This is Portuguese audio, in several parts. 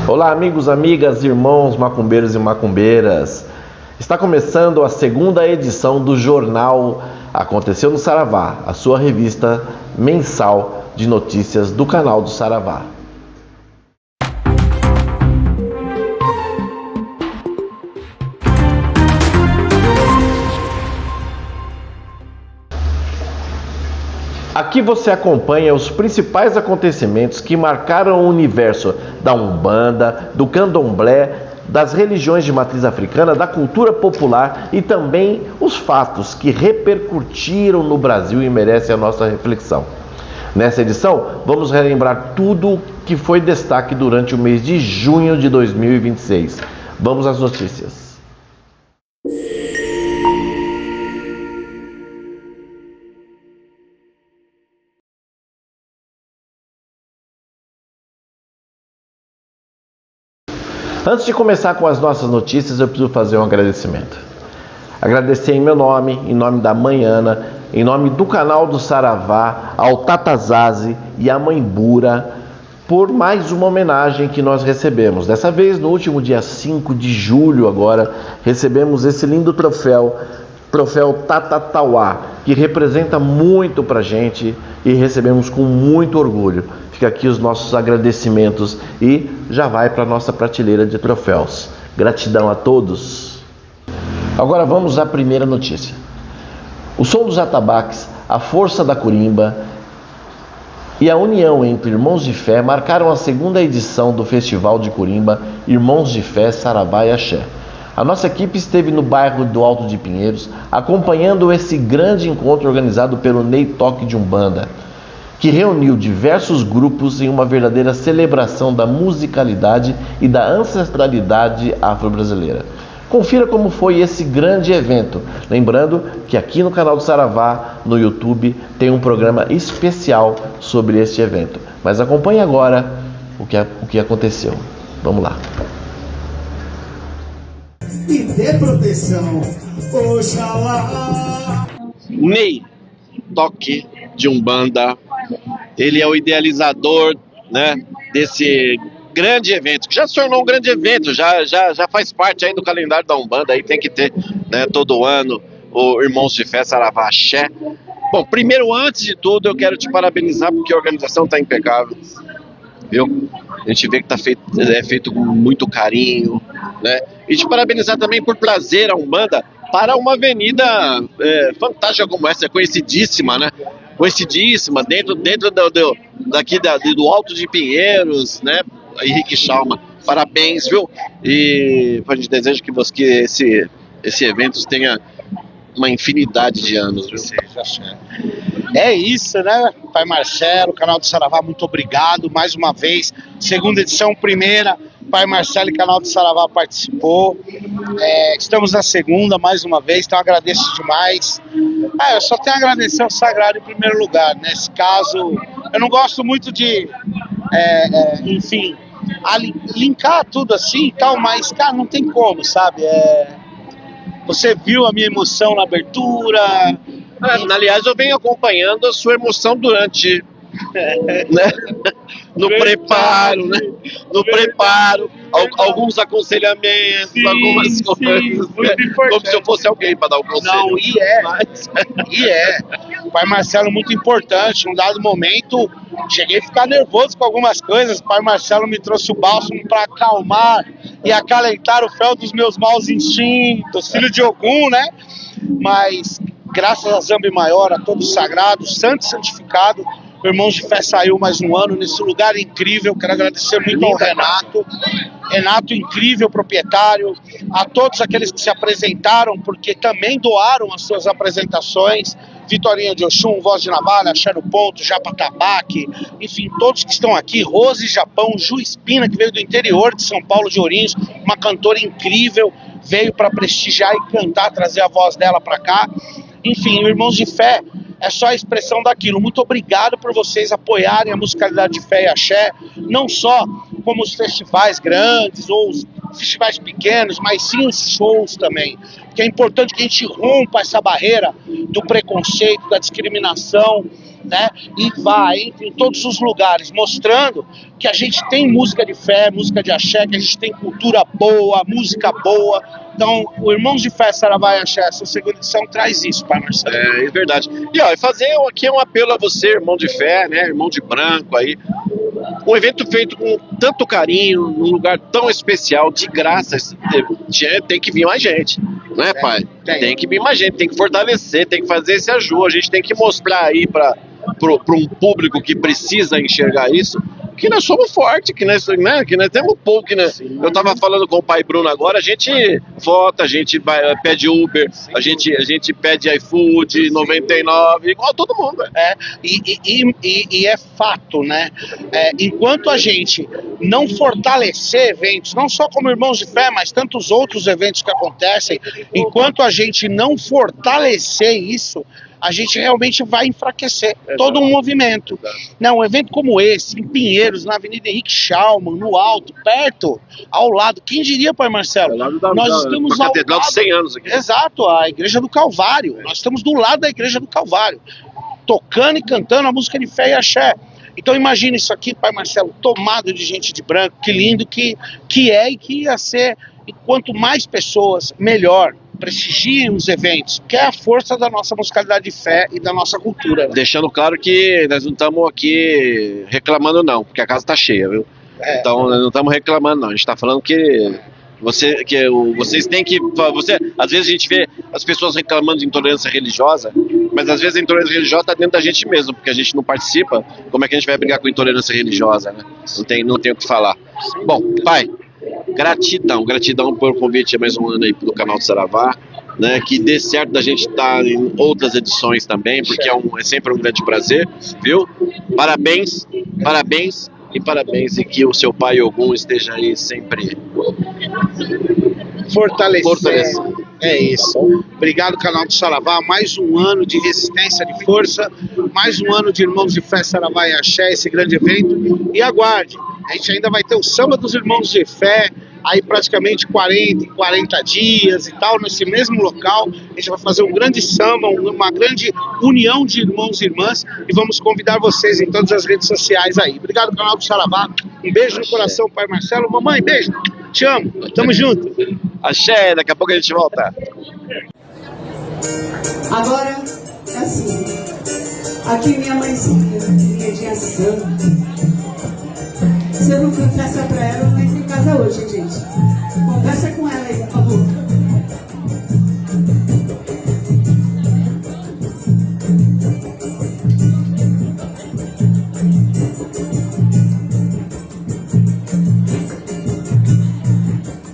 Olá, amigos, amigas, irmãos, macumbeiros e macumbeiras. Está começando a segunda edição do jornal Aconteceu no Saravá, a sua revista mensal de notícias do canal do Saravá. Aqui você acompanha os principais acontecimentos que marcaram o universo da Umbanda, do Candomblé, das religiões de matriz africana, da cultura popular e também os fatos que repercutiram no Brasil e merecem a nossa reflexão. Nessa edição, vamos relembrar tudo que foi destaque durante o mês de junho de 2026. Vamos às notícias. Antes de começar com as nossas notícias, eu preciso fazer um agradecimento. Agradecer em meu nome, em nome da Mãe Ana, em nome do canal do Saravá, ao Tatazazi e à Mãe Bura, por mais uma homenagem que nós recebemos. Dessa vez, no último dia 5 de julho, agora, recebemos esse lindo troféu Tatatauá, que representa muito pra gente e recebemos com muito orgulho. Fica aqui os nossos agradecimentos e já vai para a nossa prateleira de troféus. Gratidão a todos. Agora vamos à primeira notícia. O som dos atabaques, a força da curimba e a união entre irmãos de fé marcaram a segunda edição do Festival de Curimba Irmãos de Fé, Saravá e Axé. A nossa equipe esteve no bairro do Alto de Pinheiros, acompanhando esse grande encontro organizado pelo Ney Toque de Umbanda, que reuniu diversos grupos em uma verdadeira celebração da musicalidade e da ancestralidade afro-brasileira. Confira como foi esse grande evento. Lembrando que aqui no canal do Saravá, no YouTube, tem um programa especial sobre este evento. Mas acompanhe agora o que aconteceu. Vamos lá. E dê proteção, Oxalá. Ney Toque de Umbanda, ele é o idealizador, né, desse grande evento, que já se tornou um grande evento, já faz parte aí do calendário da Umbanda, aí tem que ter, né, todo ano o Irmãos de Fé, Saravá, Axé. Bom, primeiro, antes de tudo, eu quero te parabenizar porque a organização está impecável, viu? A gente vê que é feito com muito carinho, né? E te parabenizar também por trazer a Umbanda para uma avenida fantástica como essa, conhecidíssima, né? Conhecidíssima, dentro do Alto de Pinheiros, né? Henrique Schalman, parabéns, viu? E a gente deseja que esse evento tenha uma infinidade de anos, viu? É isso, né? Pai Marcelo, canal do Saravá, muito obrigado mais uma vez. Segunda edição, primeira. Pai Marcelo e canal do Saravá participou. Estamos na segunda mais uma vez, então agradeço demais. Eu só tenho a agradecer ao Sagrado em primeiro lugar. Nesse caso, eu não gosto muito de, enfim, linkar tudo assim e tal, mas, cara, não tem como, sabe? Você viu a minha emoção na abertura. Aliás, eu venho acompanhando a sua emoção durante, né? No preparo, né? No preparo, alguns aconselhamentos, sim, algumas coisas, como se eu fosse alguém para dar um conselho. Não, O Pai Marcelo muito importante. Num dado momento, cheguei a ficar nervoso com algumas coisas. O Pai Marcelo me trouxe o bálsamo para acalmar e acalentar o fel dos meus maus instintos, filho de Ogum, né? Mas graças a Zambi Maior, a todos sagrados, santo e santificado, o Irmãos de Fé saiu mais um ano nesse lugar incrível. Quero agradecer muito ao Renato, incrível proprietário, a todos aqueles que se apresentaram, porque também doaram as suas apresentações. Vitorinha de Oxum, Voz de Navalha, Axé no Ponto, Japa Tabaque, enfim, todos que estão aqui, Rose Japão, Ju Espina, que veio do interior de São Paulo de Ourinhos, uma cantora incrível, veio para prestigiar e cantar, trazer a voz dela para cá. Enfim, Irmãos de Fé é só a expressão daquilo. Muito obrigado por vocês apoiarem a musicalidade de fé e axé, não só como os festivais grandes ou os festivais pequenos, mas sim os shows também. Porque é importante que a gente rompa essa barreira do preconceito, da discriminação né? E vai, entra em todos os lugares, mostrando que a gente tem música de fé, música de axé, que a gente tem cultura boa, música boa. Então, o Irmãos de Fé Saravá e Axé, essa segunda edição traz isso, pai Marcelo. É verdade. E ó, fazer aqui um apelo a você, irmão de fé, né? Irmão de branco aí. Um evento feito com tanto carinho, num lugar tão especial, de graça, tem que vir mais gente, né, pai? Tem que vir mais gente, tem que fortalecer, tem que fazer esse ajuste, a gente tem que mostrar aí para um público que precisa enxergar isso, que nós somos fortes, que nós temos pouco, né? Eu tava falando com o pai Bruno agora, a gente vota, a gente pede Uber, a gente pede iFood, 99, igual todo mundo. E é fato, né? Enquanto a gente não fortalecer eventos, não só como Irmãos de Fé, mas tantos outros eventos que acontecem, enquanto a gente não fortalecer isso, a gente realmente vai enfraquecer todo um movimento. Não, um evento como esse, em Pinheiros, na Avenida Henrique Schaumann, no alto, perto, ao lado, quem diria, pai Marcelo? Nós estamos ao Catedral de 100 anos aqui. Exato, a Igreja do Calvário. Nós estamos do lado da Igreja do Calvário, tocando e cantando a música de fé e axé. Então imagina isso aqui, pai Marcelo, tomado de gente de branco, que lindo que é e que ia ser. E quanto mais pessoas, melhor. Prestigiem os eventos, que é a força da nossa musicalidade de fé e da nossa cultura. Deixando claro que nós não estamos aqui reclamando não, porque a casa está cheia, viu? Então nós não estamos reclamando não, a gente está falando que vocês têm que... às vezes a gente vê as pessoas reclamando de intolerância religiosa, mas às vezes a intolerância religiosa está dentro da gente mesmo, porque a gente não participa, como é que a gente vai brigar com intolerância religiosa, né? Não tem o que falar. Bom, pai, gratidão pelo convite a mais um ano aí do canal do Saravá, né, que dê certo da gente estar em outras edições também, porque é sempre um grande prazer, viu? Parabéns, e que o seu pai Ogum esteja aí sempre fortalecendo. É isso. Obrigado, canal do Saravá. Mais um ano de resistência, de força. Mais um ano de Irmãos de Fé Saravá e Axé, esse grande evento. E aguarde, a gente ainda vai ter o Samba dos Irmãos de Fé, aí praticamente 40 dias e tal, nesse mesmo local. A gente vai fazer um grande samba, uma grande união de irmãos e irmãs, e vamos convidar vocês em todas as redes sociais aí. Obrigado, canal do Saravá. Um beijo no coração, pai Marcelo. Mamãe, beijo. Te amo. Tamo junto. Axé, daqui a pouco a gente volta. Agora, é assim. Aqui minha mãezinha, minha tia santa. Se eu não cantar essa pra ela, eu não entro em casa hoje, gente. Conversa com ela aí, por favor.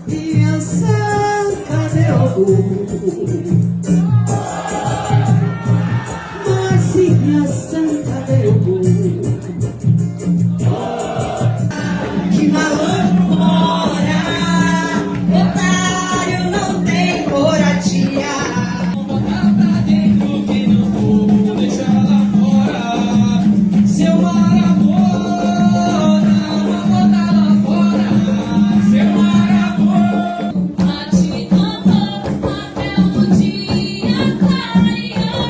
Minha santa deu Marcinha santa deu que malandro mora, otário não tem coradia. Bota dentro que não vou deixar lá fora. Seu marabona, vou botar lá fora. Seu marabona. Bate tambor até o dia clarear.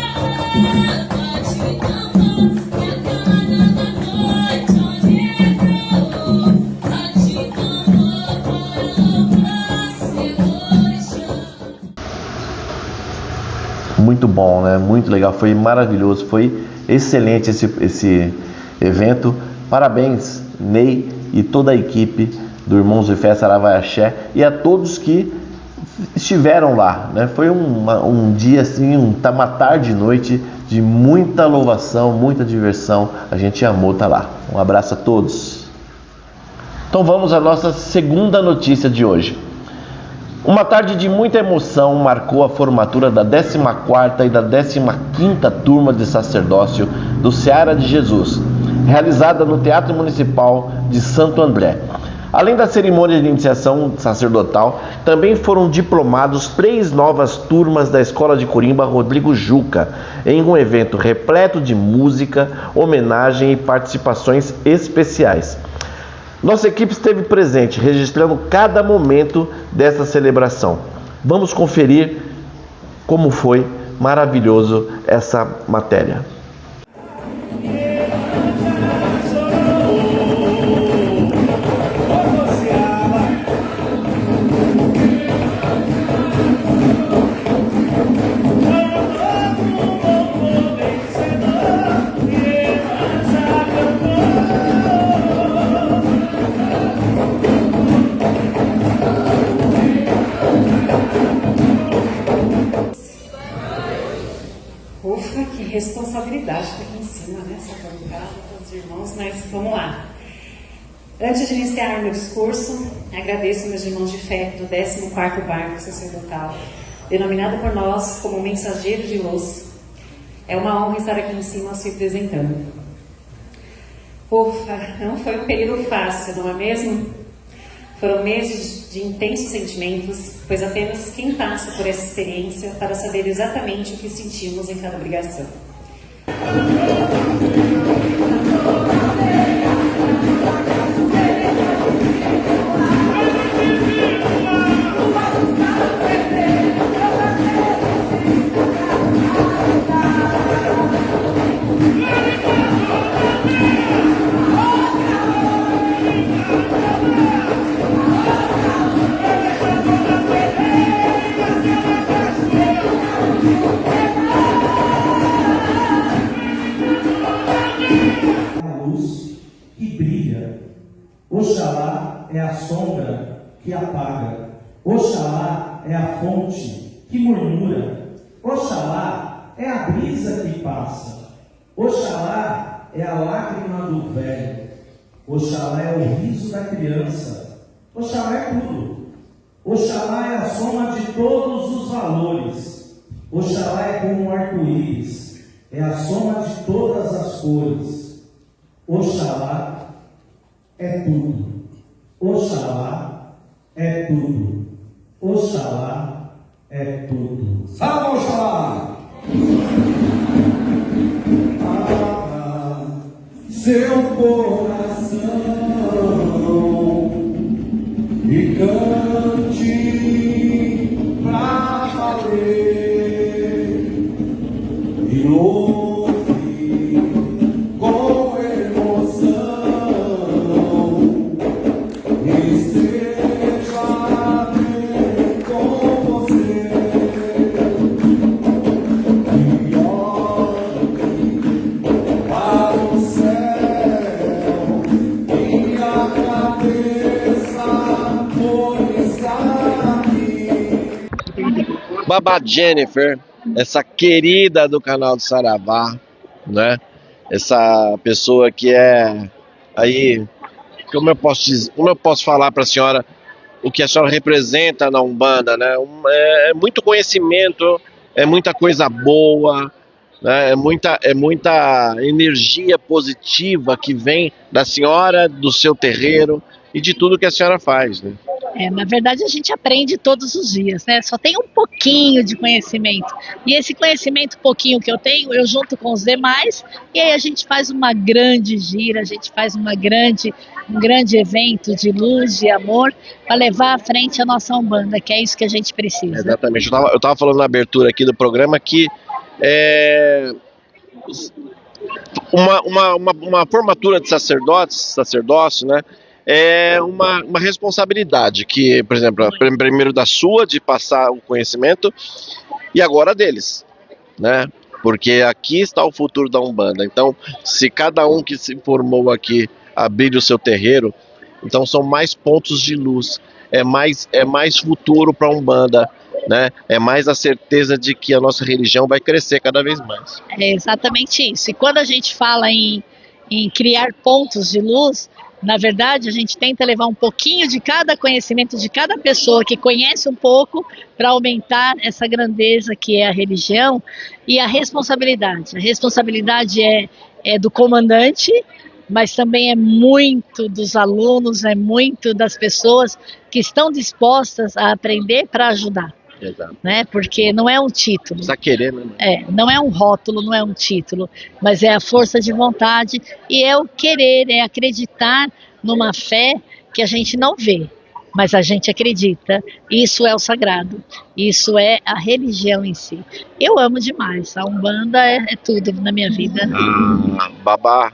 Bate tambor e a cana da noite onde entrou. Bate tambor pra ser chão. Muito bom, né? Muito legal, foi maravilhoso, foi excelente esse evento. Parabéns, Ney e toda a equipe do Irmãos de Fé Saravá e Axé e a todos que estiveram lá, né? Foi um dia assim, uma tarde e noite de muita louvação, muita diversão. A gente amou estar lá. Um abraço a todos. Então vamos à nossa segunda notícia de hoje. Uma tarde de muita emoção marcou a formatura da 14ª e da 15ª turma de sacerdócio do Seara de Jesus, realizada no Teatro Municipal de Santo André. Além da cerimônia de iniciação sacerdotal, também foram diplomados 3 novas turmas da Escola de Corimba Rodrigo Juca, em um evento repleto de música, homenagem e participações especiais. Nossa equipe esteve presente, registrando cada momento dessa celebração. Vamos conferir como foi maravilhoso essa matéria. cima, né? Sacramental, todos os irmãos, mas vamos lá. Antes de iniciar meu discurso, agradeço meus irmãos de fé do 14º Barco Sacerdotal, denominado por nós como Mensageiro de Luz. É uma honra estar aqui em cima se apresentando. Ufa, não foi um período fácil, não é mesmo? Foram meses de intensos sentimentos, pois apenas quem passa por essa experiência para saber exatamente o que sentimos em cada obrigação. Oxalá é a sombra que apaga. Oxalá é a fonte que murmura. Oxalá é a brisa que passa. Oxalá é a lágrima do velho. Oxalá é o riso da criança. Oxalá é tudo. Oxalá é a soma de todos os valores. Oxalá é como um arco-íris. É a soma de todas as cores. Oxalá é tudo. Oxalá é tudo. Oxalá é tudo. Salve Oxalá! Abra seu coração e cante pra valer e louve com emoção. Babá Jennifer, essa querida do canal do Saravá, né? Essa pessoa que é aí, como eu posso falar para a senhora o que a senhora representa na Umbanda, né? É muito conhecimento, é muita coisa boa, né? É muita energia positiva que vem da senhora, do seu terreiro e de tudo que a senhora faz, né? Na verdade a gente aprende todos os dias, né? Só tem um pouquinho de conhecimento. E esse conhecimento pouquinho que eu tenho, eu junto com os demais, e aí a gente faz uma grande gira, a gente faz um grande evento de luz, de amor, para levar à frente a nossa Umbanda, que é isso que a gente precisa. Exatamente. Eu tava falando na abertura aqui do programa que uma formatura de sacerdócio, né? É uma responsabilidade que, por exemplo, primeiro da sua, de passar o conhecimento, e agora deles, né? Porque aqui está o futuro da Umbanda. Então, se cada um que se formou aqui abrir o seu terreiro, então são mais pontos de luz, é mais futuro para a Umbanda, né? É mais a certeza de que a nossa religião vai crescer cada vez mais. É exatamente isso. E quando a gente fala em criar pontos de luz, na verdade, a gente tenta levar um pouquinho de cada conhecimento de cada pessoa que conhece um pouco para aumentar essa grandeza que é a religião e a responsabilidade. A responsabilidade é do comandante, mas também é muito dos alunos, é muito das pessoas que estão dispostas a aprender para ajudar. Exato. Né? Porque não é um título. Precisa querer, né? Não é um rótulo, não é um título, mas é a força de vontade e é o querer, é acreditar numa fé que a gente não vê, mas a gente acredita. Isso é o sagrado, isso é a religião em si. Eu amo demais, a Umbanda é tudo na minha vida. Babá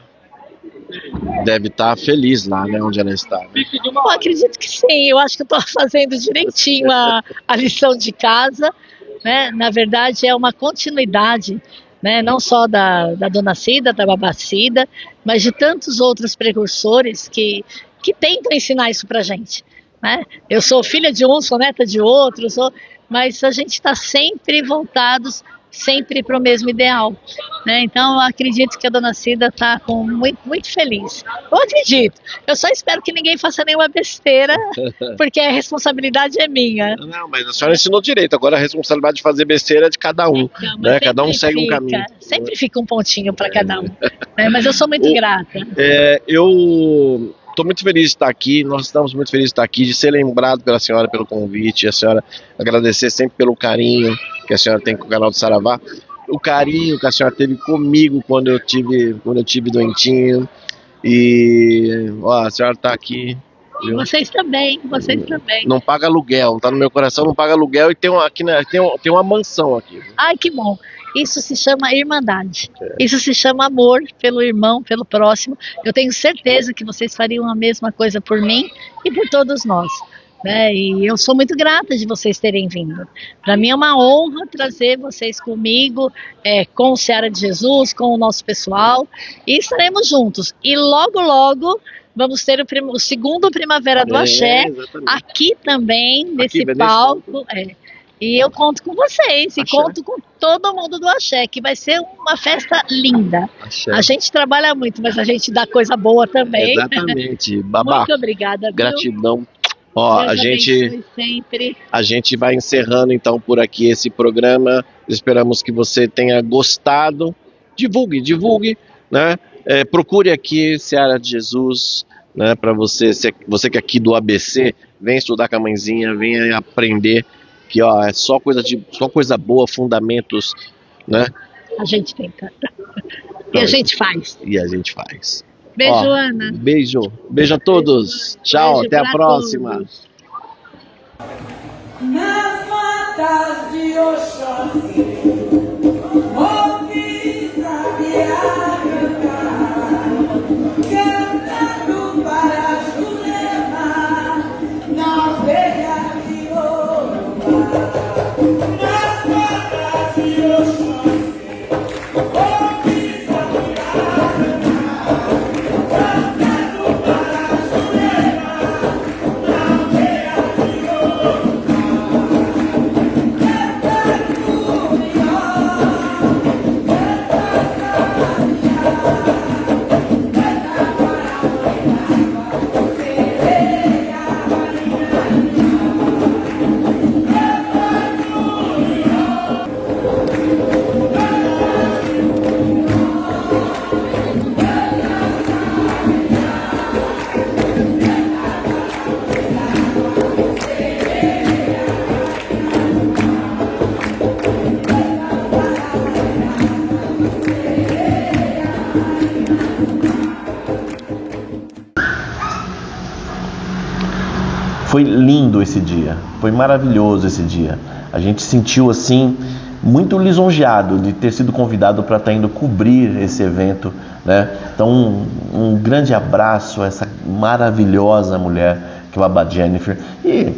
deve estar feliz lá, né, onde ela está. Eu acredito que sim, eu acho que eu estou fazendo direitinho a lição de casa, né? Na verdade é uma continuidade, né? Não só da Dona Cida, da Babá Cida, mas de tantos outros precursores que tentam ensinar isso pra gente, né? Eu sou filha de um, sou neta de outro, mas a gente está sempre voltados sempre para o mesmo ideal, né? Então eu acredito que a dona Cida está muito, muito feliz. Eu acredito, eu só espero que ninguém faça nenhuma besteira, porque a responsabilidade é minha. Não, mas a senhora ensinou direito, agora a responsabilidade de fazer besteira é de cada um, Então, né? Cada um segue um caminho. Sempre fica um pontinho para cada um, né? Mas eu sou muito grata. Eu estou muito feliz de estar aqui, nós estamos muito felizes de estar aqui, de ser lembrado pela senhora pelo convite, a senhora agradecer sempre pelo carinho que a senhora tem com o canal do Saravá, o carinho que a senhora teve comigo quando eu tive doentinho, e ó, a senhora está aqui. Viu? Vocês também. Não paga aluguel, tá no meu coração, não paga aluguel, e tem uma mansão aqui. Viu? Ai, que bom. Isso se chama irmandade. Isso se chama amor pelo irmão, pelo próximo. Eu tenho certeza que vocês fariam a mesma coisa por mim e por todos nós, né? E eu sou muito grata de vocês terem vindo. Para mim é uma honra trazer vocês comigo, com o Seara de Jesus, com o nosso pessoal, e estaremos juntos. E logo, logo vamos ter o segundo Primavera do Axé, aqui também, nesse palco. E eu conto com vocês, e conto com todo mundo do Axé, que vai ser uma festa linda. Axé. A gente trabalha muito, mas a gente dá coisa boa também. Exatamente. Babá, muito obrigada. Viu? Gratidão. Ó, a gente vai encerrando então por aqui esse programa. Esperamos que você tenha gostado. Divulgue, né? Procure aqui Seara de Jesus, né? Para você que é aqui do ABC, vem estudar com a mãezinha, vem aprender. Que ó, é só coisa boa, fundamentos, né? A gente tenta. E a gente faz. Beijo, ó, Ana. Beijo a todos. Tchau, até a próxima. Todos. Nas matas de Oxóssi, ouvi sabiá cantar, cantando para Jurema, na aldeia de Orumba. Nas matas de Oxóssi, ouvi sabiá cantando para Jurema, na aldeia de Orumba. Foi lindo esse dia, foi maravilhoso esse dia. A gente sentiu assim muito lisonjeado de ter sido convidado para estar indo cobrir esse evento, né? Então um grande abraço a essa maravilhosa mulher que é a Babá Jennifer. E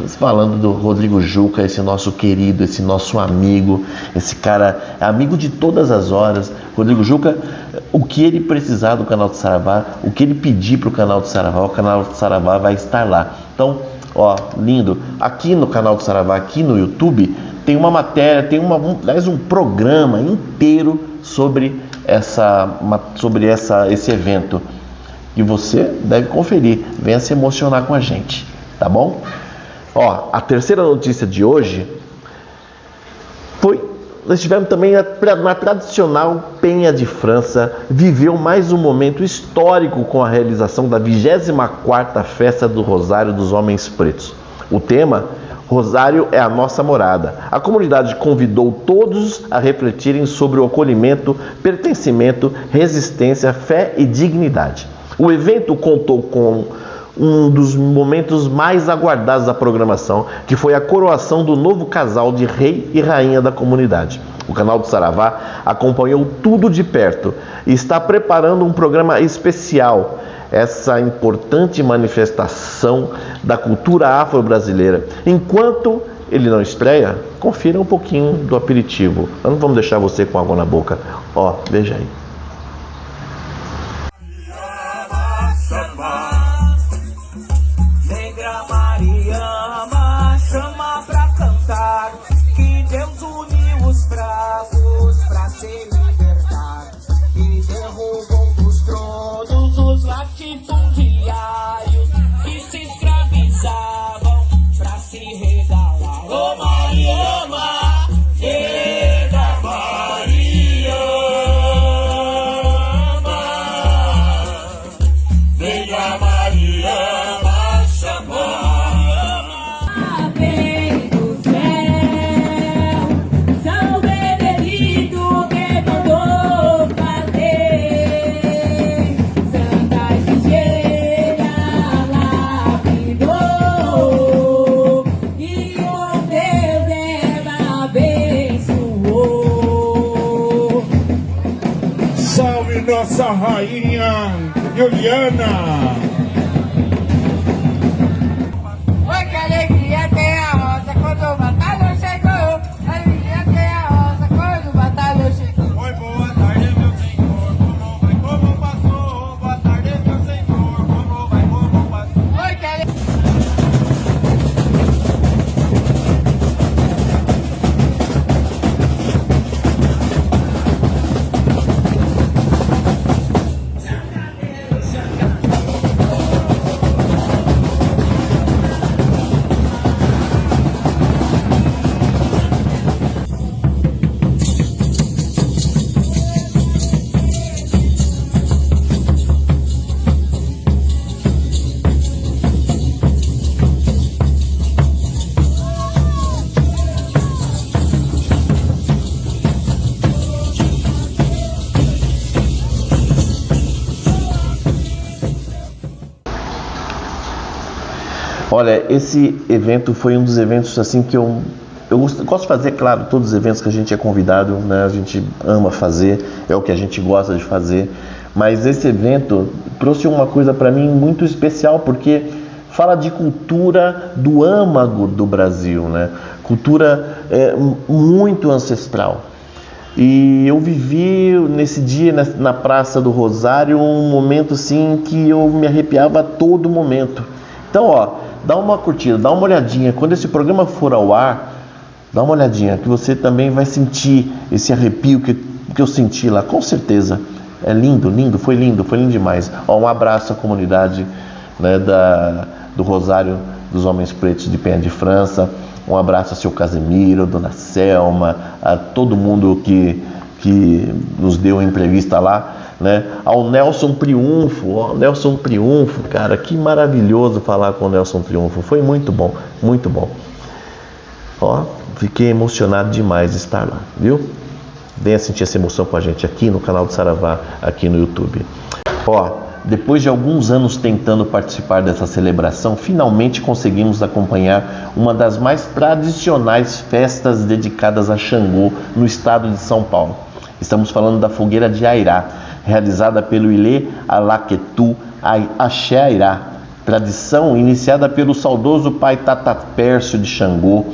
falando do Rodrigo Juca, esse nosso querido, esse nosso amigo, esse cara é amigo de todas as horas. Rodrigo Juca, o que ele precisar do canal do Saravá, o que ele pedir para o canal do Saravá, o canal do Saravá vai estar lá. Então, ó, lindo. Aqui no canal do Saravá, aqui no YouTube, tem uma matéria, tem um programa inteiro sobre esse evento. E você deve conferir. Venha se emocionar com a gente, tá bom? Ó, a terceira notícia de hoje nós tivemos também na tradicional Penha de França, viveu mais um momento histórico com a realização da 24ª Festa do Rosário dos Homens Pretos. O tema, Rosário é a nossa morada. A comunidade convidou todos a refletirem sobre o acolhimento, pertencimento, resistência, fé e dignidade. O evento contou com um dos momentos mais aguardados da programação, que foi a coroação do novo casal de rei e rainha da comunidade. O canal do Saravá acompanhou tudo de perto e está preparando um programa especial. Essa importante manifestação da cultura afro-brasileira. Enquanto ele não estreia, confira um pouquinho do aperitivo. Nós não vamos deixar você com água na boca. Ó, veja aí. Negra Mariama chama pra cantar, que Deus uniu os braços. nossa rainha Juliana. Oi, que alegria tem a rosa quando o batalhão chegou. Alegria tem a rosa quando o batalhão chegou. Oi, boa tarde, meu senhor, como vai, como passou? Boa tarde, meu senhor, como vai, como passou? Oi, que alegria. Olha, esse evento foi um dos eventos assim que eu gosto de fazer, claro, todos os eventos que a gente é convidado, né? A gente ama fazer, é o que a gente gosta de fazer. Mas esse evento trouxe uma coisa para mim muito especial, porque fala de cultura do âmago do Brasil, né? Cultura muito ancestral. E eu vivi nesse dia na Praça do Rosário um momento assim que eu me arrepiava a todo momento. Então, ó, dá uma curtida, dá uma olhadinha. Quando esse programa for ao ar, dá uma olhadinha, que você também vai sentir esse arrepio que eu senti lá, com certeza. É lindo, lindo, foi lindo demais. Ó, um abraço à comunidade, né, do Rosário dos Homens Pretos de Penha de França. Um abraço ao seu Casemiro, Dona Selma, a todo mundo que nos deu entrevista lá, né? Ao Nelson Triunfo, cara, que maravilhoso falar com o Nelson Triunfo, foi muito bom, muito bom. Ó, fiquei emocionado demais de estar lá, viu? Venha sentir essa emoção com a gente aqui no canal do Saravá, aqui no YouTube. Ó, depois de alguns anos tentando participar dessa celebração, finalmente conseguimos acompanhar uma das mais tradicionais festas dedicadas a Xangô no estado de São Paulo. Estamos falando da fogueira de Airá, realizada pelo Ilê Alaquetu Axé Airá, tradição iniciada pelo saudoso pai Tata Pércio de Xangô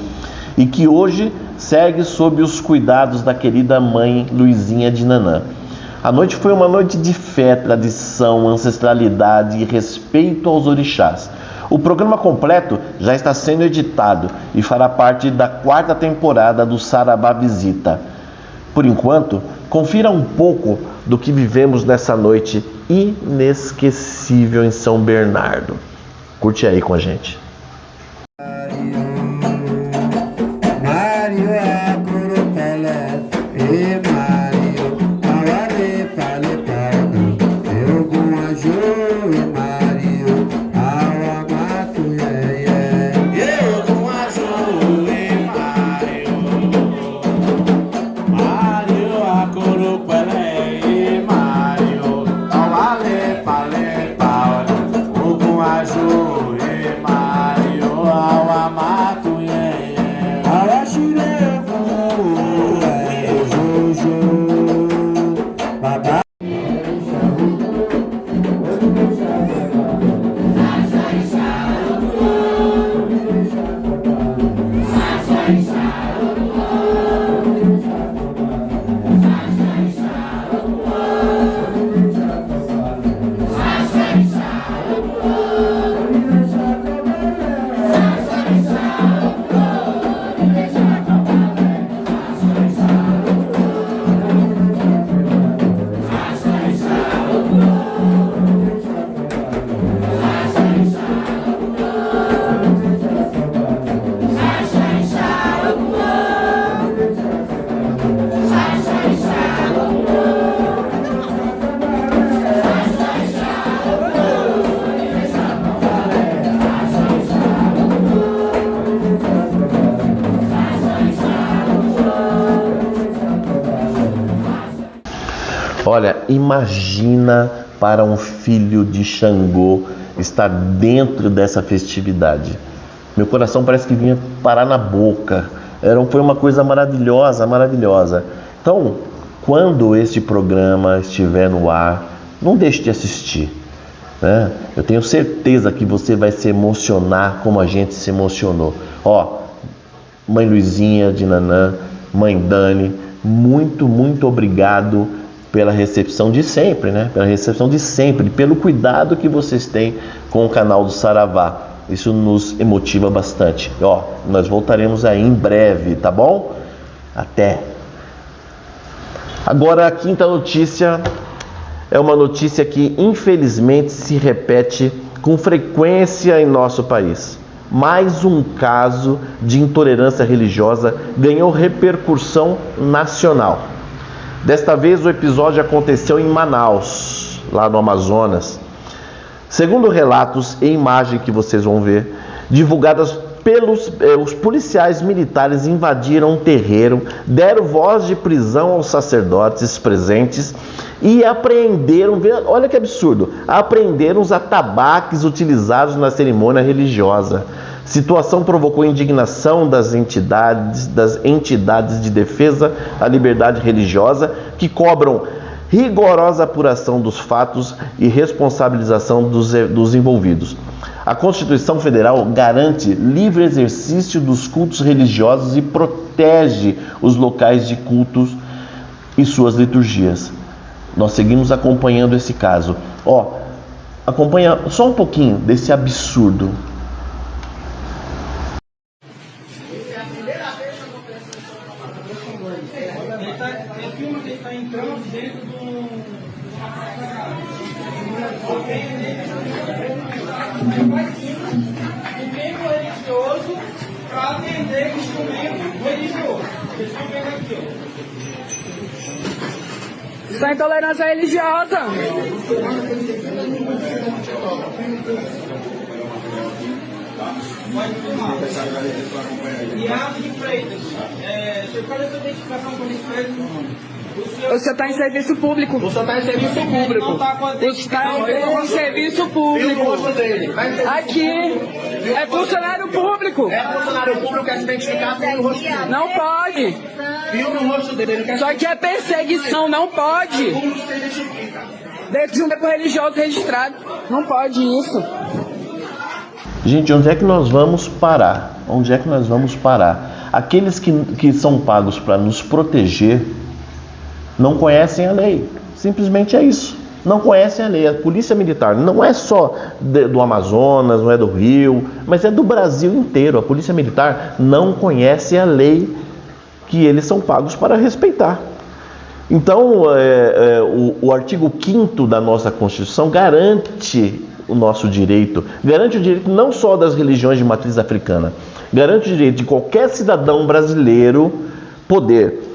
e que hoje segue sob os cuidados da querida mãe Luizinha de Nanã. A noite foi uma noite de fé, tradição, ancestralidade e respeito aos orixás. O programa completo já está sendo editado e fará parte da 4ª temporada do Saravá Visita. Por enquanto, confira um pouco do que vivemos nessa noite inesquecível em São Bernardo. Curte aí com a gente. Olha, imagina para um filho de Xangô estar dentro dessa festividade. Meu coração parece que vinha parar na boca. Foi uma coisa maravilhosa, maravilhosa. Então, quando este programa estiver no ar, não deixe de assistir, né? Eu tenho certeza que você vai se emocionar como a gente se emocionou. Ó, mãe Luizinha de Nanã, mãe Dani, muito, muito obrigado pela recepção de sempre, né? Pela recepção de sempre, pelo cuidado que vocês têm com o canal do Saravá. Isso nos emotiva bastante. Ó, nós voltaremos aí em breve, tá bom? Até! Agora a quinta notícia é uma notícia que infelizmente se repete com frequência em nosso país. Mais um caso de intolerância religiosa ganhou repercussão nacional. Desta vez o episódio aconteceu em Manaus, lá no Amazonas. Segundo relatos e imagem que vocês vão ver, divulgadas os policiais militares invadiram um terreiro, deram voz de prisão aos sacerdotes presentes e apreenderam, olha que absurdo, apreenderam os atabaques utilizados na cerimônia religiosa. Situação provocou indignação das entidades de defesa da liberdade religiosa, que cobram rigorosa apuração dos fatos e responsabilização dos envolvidos. A Constituição Federal garante livre exercício dos cultos religiosos e protege os locais de cultos e suas liturgias. Nós seguimos acompanhando esse caso. Ó, acompanha só um pouquinho desse absurdo. Ele está entrando dentro do tempo religioso para atender instrumento religioso. Vocês estão vendo aqui, ó. Isso é intolerância religiosa. Pode filmar. Iago de Freitas. Qual é a sua identificação como Freitas? Você está em serviço público. Você está em serviço público. Não está com a Você está em serviço público. Aqui é funcionário público. É funcionário público, quer se identificar sem o rosto dele. Não pode. Filme o rosto dele. Isso aqui é perseguição, não pode. Dentro de um grupo religioso registrado. Não pode isso. Gente, onde é que nós vamos parar? Onde é que nós vamos parar? Aqueles que são pagos para nos proteger não conhecem a lei. Simplesmente é isso. Não conhecem a lei. A polícia militar não é só do Amazonas, não é do Rio, mas é do Brasil inteiro. A polícia militar não conhece a lei que eles são pagos para respeitar. Então, o artigo 5º da nossa Constituição garante o nosso direito, garante o direito não só das religiões de matriz africana, garante o direito de qualquer cidadão brasileiro poder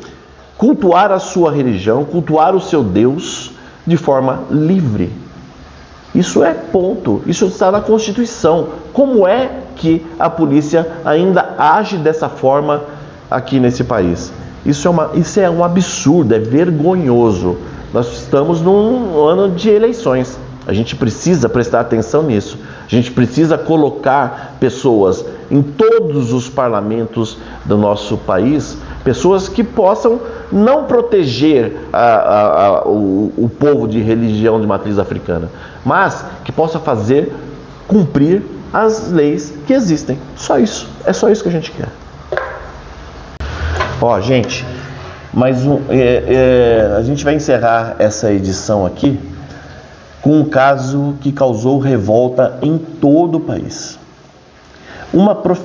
cultuar a sua religião, cultuar o seu Deus de forma livre. Isso é ponto, isso está na Constituição. Como é que a polícia ainda age dessa forma aqui nesse país? Isso é um absurdo, é vergonhoso. Nós estamos num ano de eleições. A gente precisa prestar atenção nisso. A gente precisa colocar pessoas em todos os parlamentos do nosso país, pessoas que possam não proteger o povo de religião de matriz africana, mas que possa fazer cumprir as leis que existem. Só isso. É só isso que a gente quer. Ó, gente, a gente vai encerrar essa edição aqui com um caso que causou revolta em todo o país.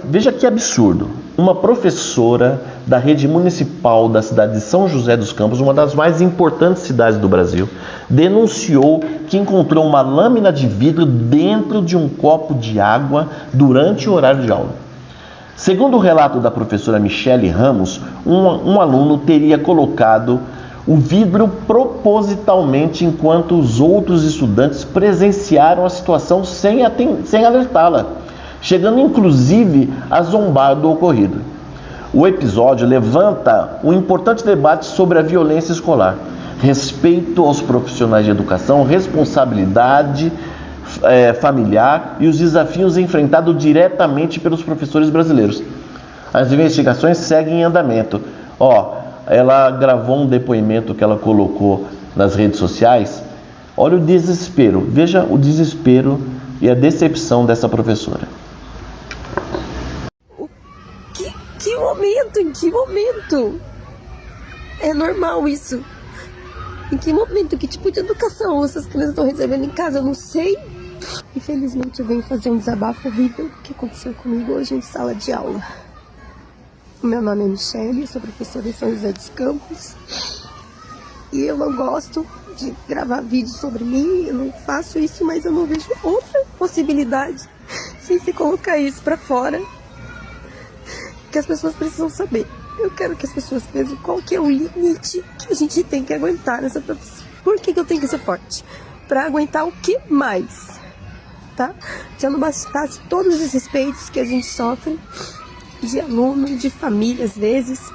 Veja que absurdo. Uma professora da rede municipal da cidade de São José dos Campos, uma das mais importantes cidades do Brasil, denunciou que encontrou uma lâmina de vidro dentro de um copo de água durante o horário de aula. Segundo o relato da professora Michele Ramos, um aluno teria colocado o vidro propositalmente enquanto os outros estudantes presenciaram a situação sem alertá-la, chegando inclusive a zombar do ocorrido. O episódio levanta um importante debate sobre a violência escolar, respeito aos profissionais de educação, responsabilidade familiar e os desafios enfrentados diretamente pelos professores brasileiros. As investigações seguem em andamento. ela gravou um depoimento que ela colocou nas redes sociais. Olha o desespero, veja o desespero e a decepção dessa professora. Que momento? Em que momento? É normal isso? Em que momento? Que tipo de educação essas crianças estão recebendo em casa? Eu não sei. Infelizmente eu venho fazer um desabafo horrível que aconteceu comigo hoje em sala de aula. Meu nome é Michele, sou professora em São José dos Campos. E eu não gosto de gravar vídeos sobre mim, eu não faço isso, mas eu não vejo outra possibilidade sem se colocar isso pra fora. Que as pessoas precisam saber. Eu quero que as pessoas vejam qual que é o limite que a gente tem que aguentar nessa profissão. Por que eu tenho que ser forte? Pra aguentar o que mais? Tá? Já não bastasse todos os desrespeitos que a gente sofre de aluno, de família às vezes,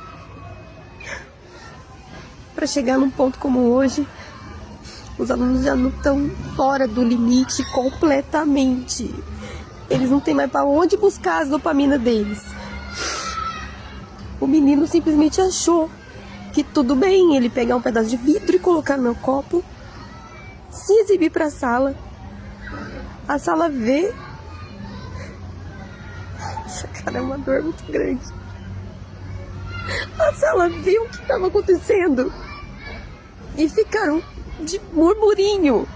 para chegar num ponto como hoje, os alunos já não estão fora do limite completamente. Eles não têm mais para onde buscar as dopaminas deles. O menino simplesmente achou que tudo bem ele pegar um pedaço de vidro e colocar no meu copo, se exibir para a sala vê. Essa cara é uma dor muito grande. A sala viu o que estava acontecendo e ficaram de murmurinho.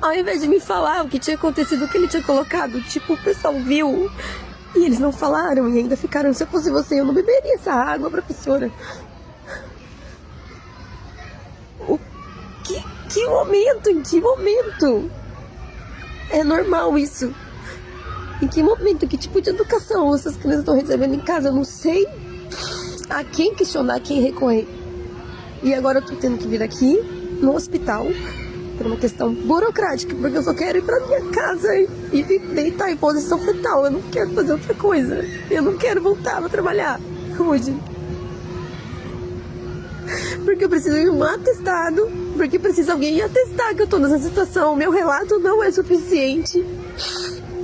Ao invés de me falar o que tinha acontecido, o que ele tinha colocado, tipo, o pessoal viu. E eles não falaram e ainda ficaram, se eu fosse você, eu não beberia essa água, professora. Que momento? Em que momento? É normal isso? Em que momento? Que tipo de educação essas crianças estão recebendo em casa? Eu não sei a quem questionar, a quem recorrer. E agora eu tô tendo que vir aqui no hospital por uma questão burocrática, porque eu só quero ir pra minha casa e deitar em posição fetal. Eu não quero fazer outra coisa. Eu não quero voltar a trabalhar hoje. Porque eu preciso de um atestado, porque precisa alguém atestar que eu tô nessa situação. O meu relato não é suficiente.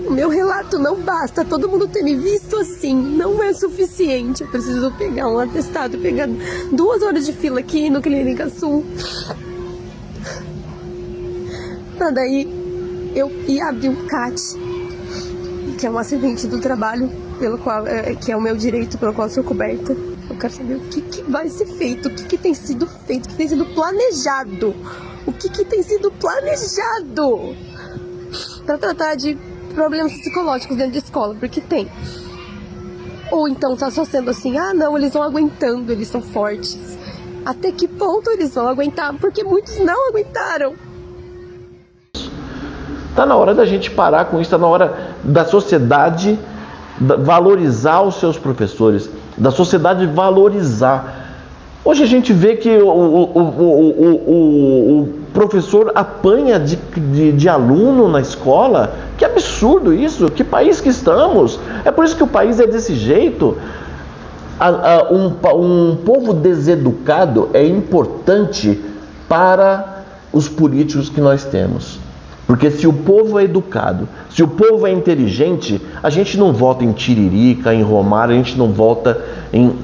O meu relato não basta. Todo mundo ter me visto assim não é suficiente. Eu preciso pegar um atestado, pegar 2 horas de fila aqui no Clínica Sul, pra daí eu ir abrir um CAT, que é um acidente do trabalho, pelo qual que é o meu direito, pelo qual eu sou coberta. Eu quero saber o que vai ser feito, o que tem sido feito, o que tem sido planejado. O que tem sido planejado para tratar de problemas psicológicos dentro de escola, porque tem. Ou então tá só sendo assim, ah não, eles vão aguentando, eles são fortes. Até que ponto eles vão aguentar? Porque muitos não aguentaram. Tá na hora da gente parar com isso, tá na hora da sociedade valorizar os seus professores, da sociedade valorizar. Hoje a gente vê que o professor apanha de aluno na escola. Que absurdo isso, que país que estamos. É por isso que o país é desse jeito. Um povo deseducado é importante para os políticos que nós temos. Porque se o povo é educado, se o povo é inteligente, a gente não vota em Tiririca, em Romário, a gente não vota em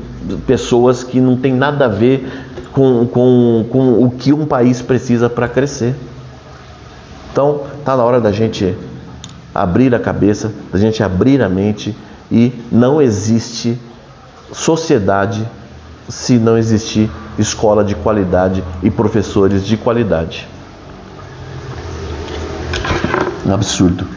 pessoas que não tem nada a ver com o que um país precisa para crescer. Então, está na hora da gente abrir a cabeça, da gente abrir a mente, e não existe sociedade se não existir escola de qualidade e professores de qualidade. Um absurdo.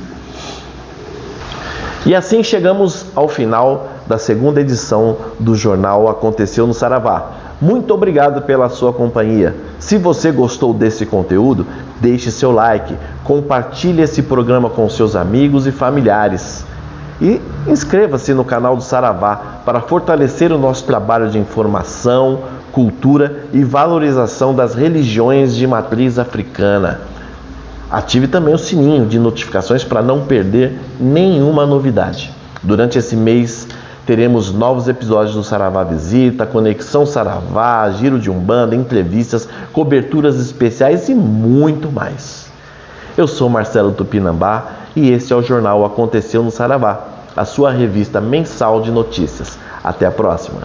E assim chegamos ao final da segunda edição do jornal Aconteceu no Saravá. Muito obrigado pela sua companhia. Se você gostou desse conteúdo, deixe seu like, compartilhe esse programa com seus amigos e familiares. E inscreva-se no canal do Saravá para fortalecer o nosso trabalho de informação, cultura e valorização das religiões de matriz africana. Ative também o sininho de notificações para não perder nenhuma novidade. Durante esse mês teremos novos episódios do Saravá Visita, Conexão Saravá, Giro de Umbanda, entrevistas, coberturas especiais e muito mais. Eu sou Marcelo Tupinambá e esse é o jornal Aconteceu no Saravá, a sua revista mensal de notícias. Até a próxima!